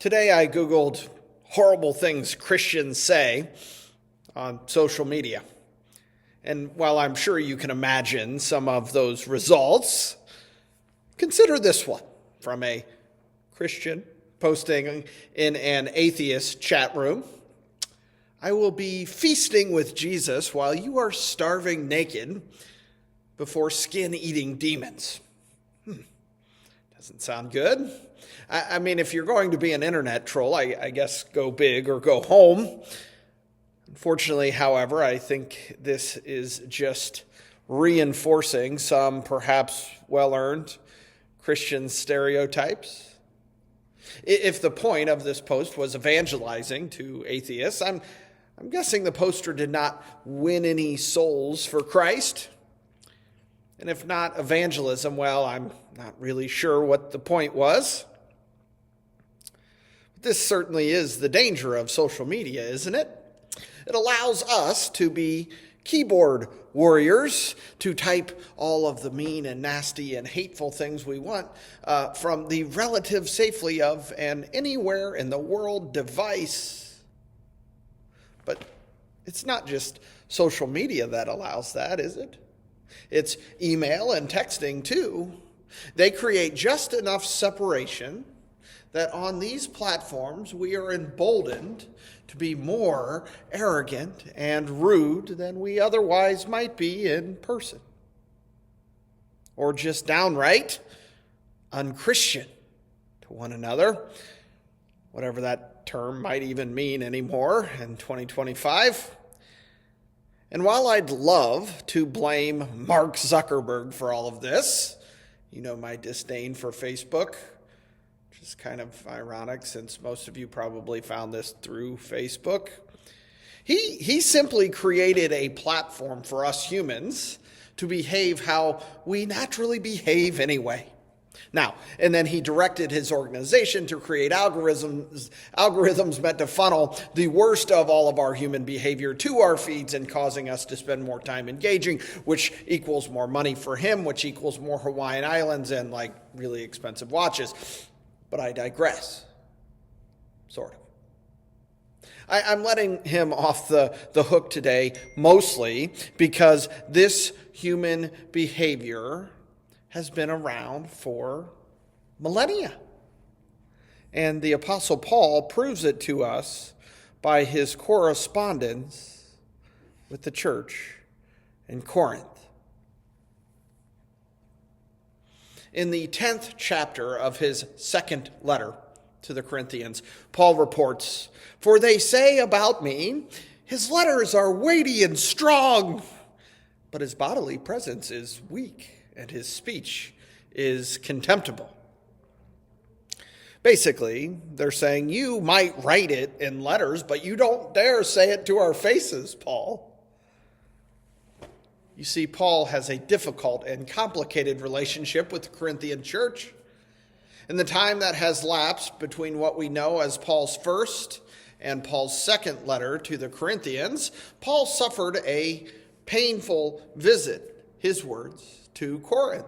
Today I Googled horrible things Christians say on social media. And while I'm sure you can imagine some of those results, consider this one from a Christian posting in an atheist chat room. I will be feasting with Jesus while you are starving naked before skin-eating demons. Doesn't sound good. I mean, if you're going to be an internet troll, I guess go big or go home. Unfortunately, however, I think this is just reinforcing some perhaps well-earned Christian stereotypes. If the point of this post was evangelizing to atheists, I'm guessing the poster did not win any souls for Christ. And if not evangelism, well, I'm not really sure what the point was. This certainly is the danger of social media, isn't it? It allows us to be keyboard warriors, to type all of the mean and nasty and hateful things we want from the relative safety of an anywhere in the world device. But it's not just social media that allows that, is it? It's email and texting too. They create just enough separation that on these platforms we are emboldened to be more arrogant and rude than we otherwise might be in person. Or just downright unchristian to one another, whatever that term might even mean anymore in 2025. And while I'd love to blame Mark Zuckerberg for all of this, you know my disdain for Facebook, which is kind of ironic since most of you probably found this through Facebook. He simply created a platform for us humans to behave how we naturally behave anyway. Now, and then he directed his organization to create algorithms meant to funnel the worst of all of our human behavior to our feeds and causing us to spend more time engaging, which equals more money for him, which equals more Hawaiian Islands and like really expensive watches. But I digress, sort of. I'm letting him off the hook today mostly because this human behavior has been around for millennia. And the Apostle Paul proves it to us by his correspondence with the church in Corinth. In the 10th chapter of his second letter to the Corinthians, Paul reports, "For they say about me, his letters are weighty and strong, but his bodily presence is weak, and his speech is contemptible." Basically, they're saying, you might write it in letters, but you don't dare say it to our faces, Paul. You see, Paul has a difficult and complicated relationship with the Corinthian church. In the time that has lapsed between what we know as Paul's first and Paul's second letter to the Corinthians, Paul suffered a painful visit, his words, to Corinth.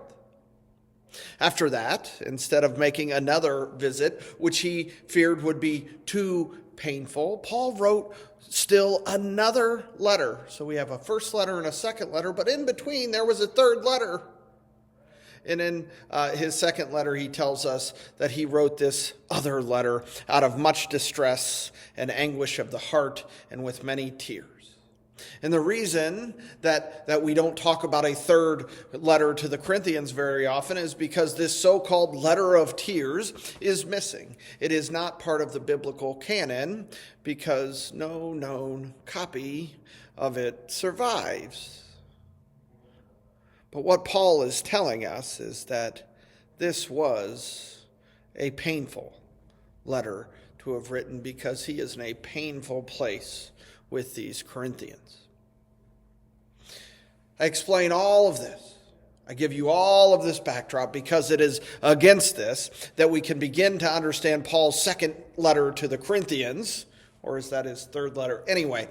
After that, instead of making another visit, which he feared would be too painful, Paul wrote still another letter. So we have a first letter and a second letter, but in between there was a third letter. And in his second letter, he tells us that he wrote this other letter out of much distress and anguish of the heart and with many tears. And the reason that we don't talk about a third letter to the Corinthians very often is because this so-called letter of tears is missing. It is not part of the biblical canon because no known copy of it survives. But what Paul is telling us is that this was a painful letter to have written because he is in a painful place with these Corinthians. I explain all of this. I give you all of this backdrop because it is against this that we can begin to understand Paul's second letter to the Corinthians, or is that his third letter? Anyway,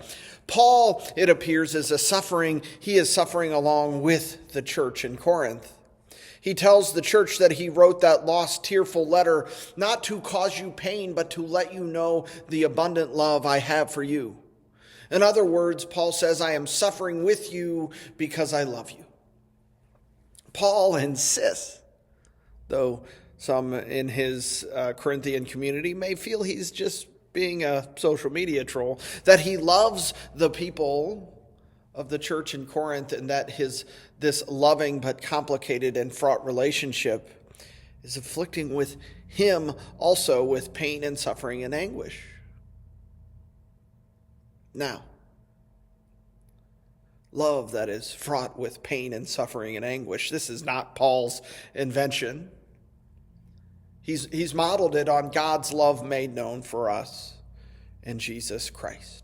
Paul, it appears, he is suffering along with the church in Corinth. He tells the church that he wrote that lost, tearful letter not to cause you pain, but to let you know the abundant love I have for you. In other words, Paul says, I am suffering with you because I love you. Paul insists, though some in his Corinthian community may feel he's just being a social media troll, that he loves the people of the church in Corinth, and that this loving but complicated and fraught relationship is afflicting with him also with pain and suffering and anguish. Now, love that is fraught with pain and suffering and anguish, this is not Paul's invention. He's modeled it on God's love made known for us in Jesus Christ.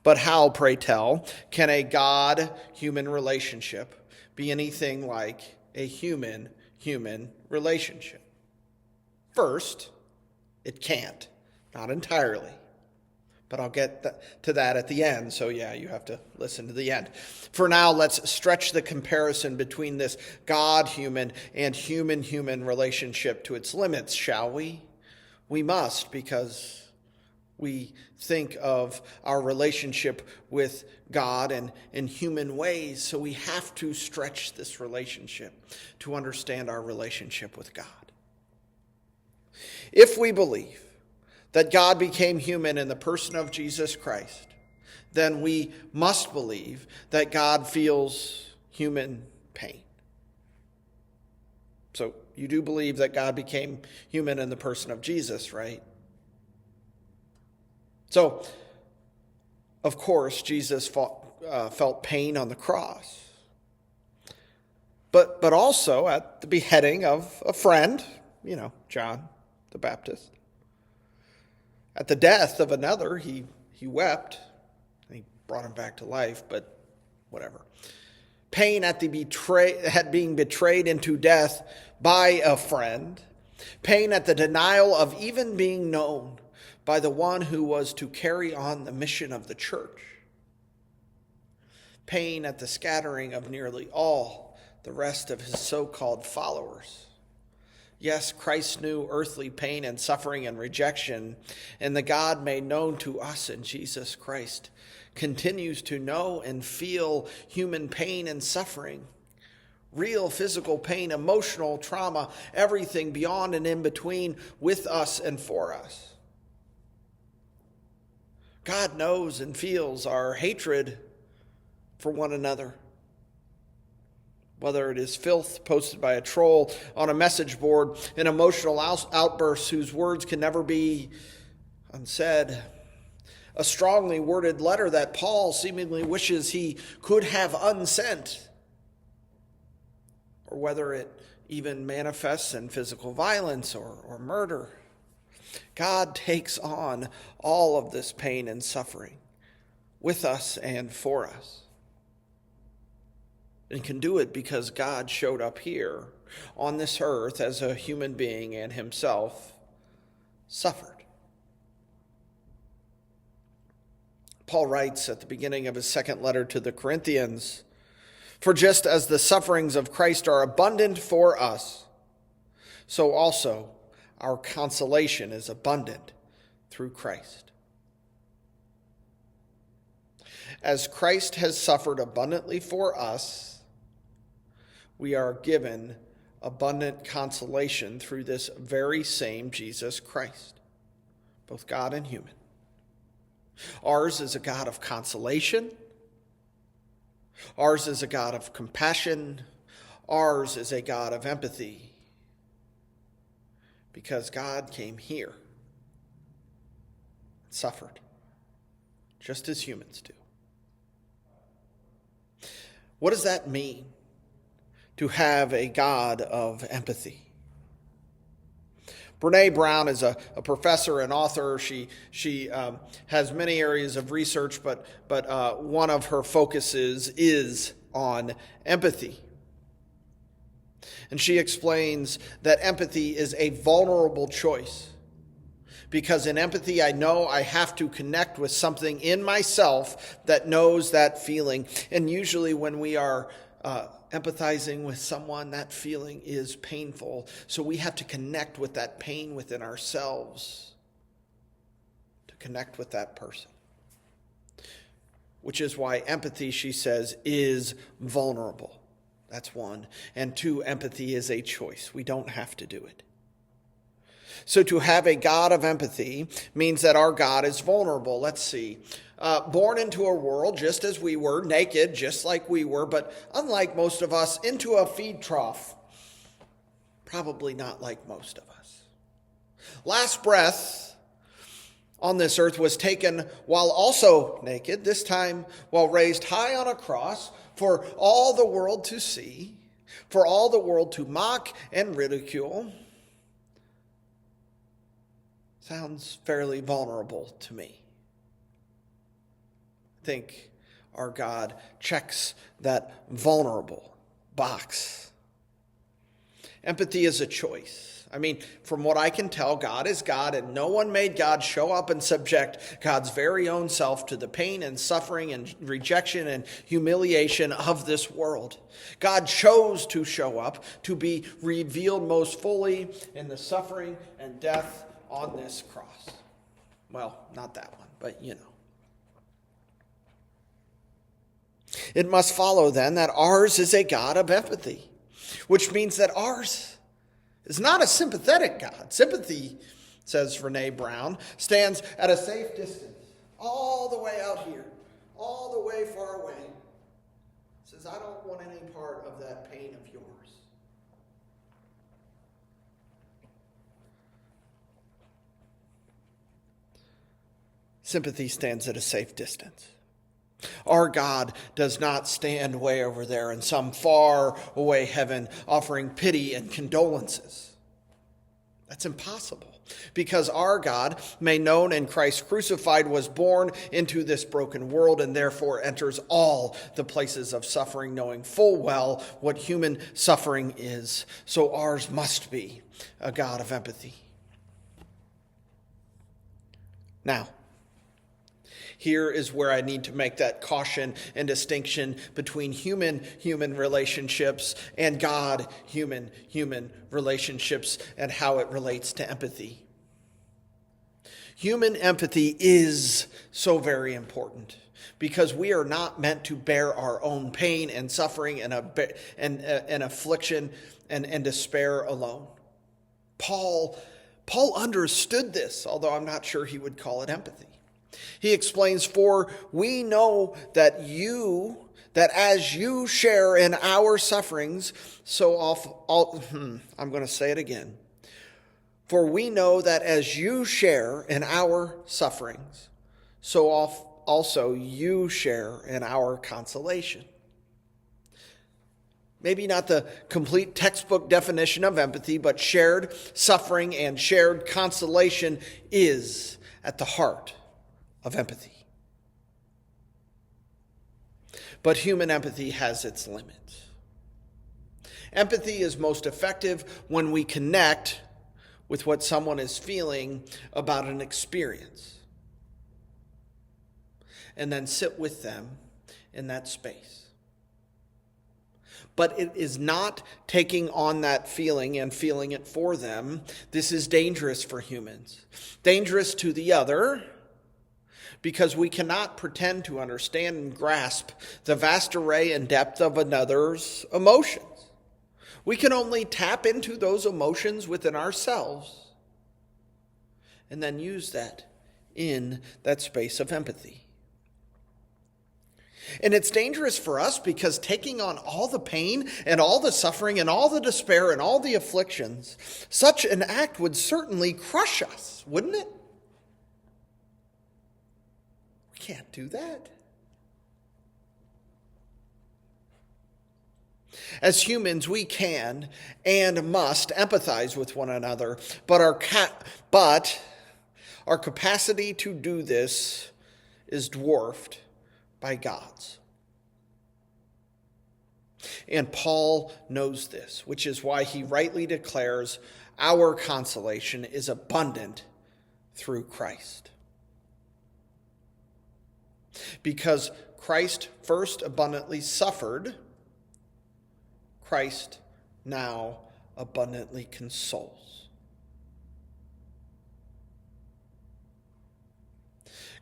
But how, pray tell, can a God-human relationship be anything like a human-human relationship? First, it can't. Not entirely. But I'll get to that at the end, so yeah, you have to listen to the end. For now, let's stretch the comparison between this God-human and human-human relationship to its limits, shall we? We must, because we think of our relationship with God and in human ways, so we have to stretch this relationship to understand our relationship with God. If we believe that God became human in the person of Jesus Christ, then we must believe that God feels human pain. So you do believe that God became human in the person of Jesus, right? So, of course, Jesus felt pain on the cross. But also at the beheading of a friend, John the Baptist. At the death of another, he wept. He brought him back to life, but whatever. Pain at being betrayed into death by a friend. Pain at the denial of even being known by the one who was to carry on the mission of the church. Pain at the scattering of nearly all the rest of his so-called followers. Yes, Christ knew earthly pain and suffering and rejection, and the God made known to us in Jesus Christ continues to know and feel human pain and suffering. Real physical pain, emotional trauma, everything beyond and in between with us and for us. God knows and feels our hatred for one another. Whether it is filth posted by a troll on a message board, an emotional outburst whose words can never be unsaid, a strongly worded letter that Paul seemingly wishes he could have unsent, or whether it even manifests in physical violence or murder. God takes on all of this pain and suffering with us and for us. And can do it because God showed up here on this earth as a human being and himself suffered. Paul writes at the beginning of his second letter to the Corinthians, "For just as the sufferings of Christ are abundant for us, so also our consolation is abundant through Christ." As Christ has suffered abundantly for us, we are given abundant consolation through this very same Jesus Christ, both God and human. Ours is a God of consolation. Ours is a God of compassion. Ours is a God of empathy. Because God came here and suffered, just as humans do. What does that mean, to have a God of empathy? Brene Brown is a professor and author. She has many areas of research, but one of her focuses is on empathy. And she explains that empathy is a vulnerable choice. Because in empathy, I know I have to connect with something in myself that knows that feeling. And usually when we are empathizing with someone, that feeling is painful. So we have to connect with that pain within ourselves to connect with that person. Which is why empathy, she says, is vulnerable. That's one. And two, empathy is a choice. We don't have to do it. So to have a God of empathy means that our God is vulnerable. Let's see. Born into a world just as we were, naked just like we were, but unlike most of us, into a feed trough. Probably not like most of us. Last breath on this earth was taken while also naked, this time while raised high on a cross for all the world to see, for all the world to mock and ridicule. Sounds fairly vulnerable to me. I think our God checks that vulnerable box. Empathy is a choice. I mean, from what I can tell, God is God, and no one made God show up and subject God's very own self to the pain and suffering and rejection and humiliation of this world. God chose to show up, to be revealed most fully in the suffering and death on this cross. Well, not that one, but you know. It must follow then that ours is a God of empathy, which means that ours is not a sympathetic God. Sympathy, says Renee Brown, stands at a safe distance, all the way out here, all the way far away. Says, I don't want any part of that pain of yours. Sympathy stands at a safe distance. Our God does not stand way over there in some far away heaven offering pity and condolences. That's impossible because our God, made known in Christ crucified, was born into this broken world and therefore enters all the places of suffering, knowing full well what human suffering is. So ours must be a God of empathy. Now, here is where I need to make that caution and distinction between human relationships and God-human relationships and how it relates to empathy. Human empathy is so very important because we are not meant to bear our own pain and suffering and affliction and despair alone. Paul understood this, although I'm not sure he would call it empathy. He explains, for we know that as you share in our sufferings, I'm going to say it again. For we know that as you share in our sufferings, so also you share in our consolation. Maybe not the complete textbook definition of empathy, but shared suffering and shared consolation is at the heart of empathy. But human empathy has its limits. Empathy is most effective when we connect with what someone is feeling about an experience and then sit with them in that space. But it is not taking on that feeling and feeling it for them. This is dangerous for humans. Dangerous to the other, because we cannot pretend to understand and grasp the vast array and depth of another's emotions. We can only tap into those emotions within ourselves and then use that in that space of empathy. And it's dangerous for us because taking on all the pain and all the suffering and all the despair and all the afflictions, such an act would certainly crush us, wouldn't it? We can't do that. As humans, we can and must empathize with one another, but our capacity to do this is dwarfed by God's. And Paul knows this, which is why he rightly declares our consolation is abundant through Christ. Because Christ first abundantly suffered Christ now abundantly consoles.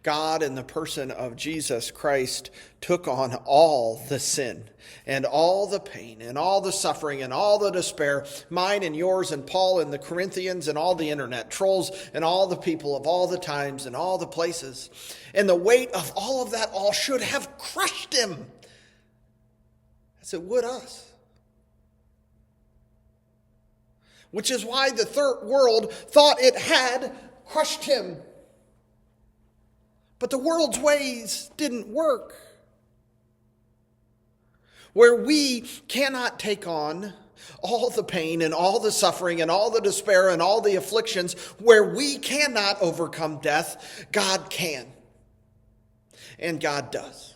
God, in the person of Jesus Christ, took on all the sin and all the pain and all the suffering and all the despair, mine and yours and Paul and the Corinthians and all the internet trolls and all the people of all the times and all the places. And the weight of all of that all should have crushed him, as it would us. Which is why the third world thought it had crushed him. But the world's ways didn't work. Where we cannot take on all the pain and all the suffering and all the despair and all the afflictions, where we cannot overcome death, God can. And God does.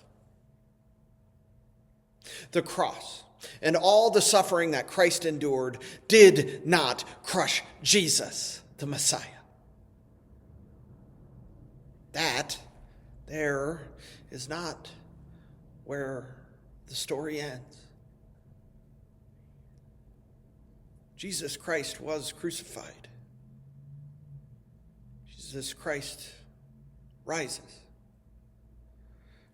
The cross and all the suffering that Christ endured did not crush Jesus, the Messiah. That there is not where the story ends. Jesus Christ was crucified. Jesus Christ rises.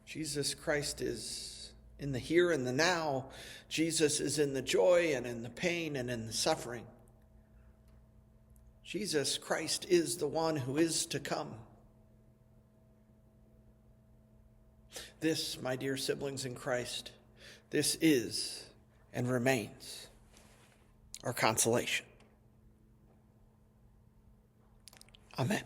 Jesus Christ is in the here and the now. Jesus is in the joy and in the pain and in the suffering. Jesus Christ is the one who is to come. This, my dear siblings in Christ, this is and remains our consolation. Amen.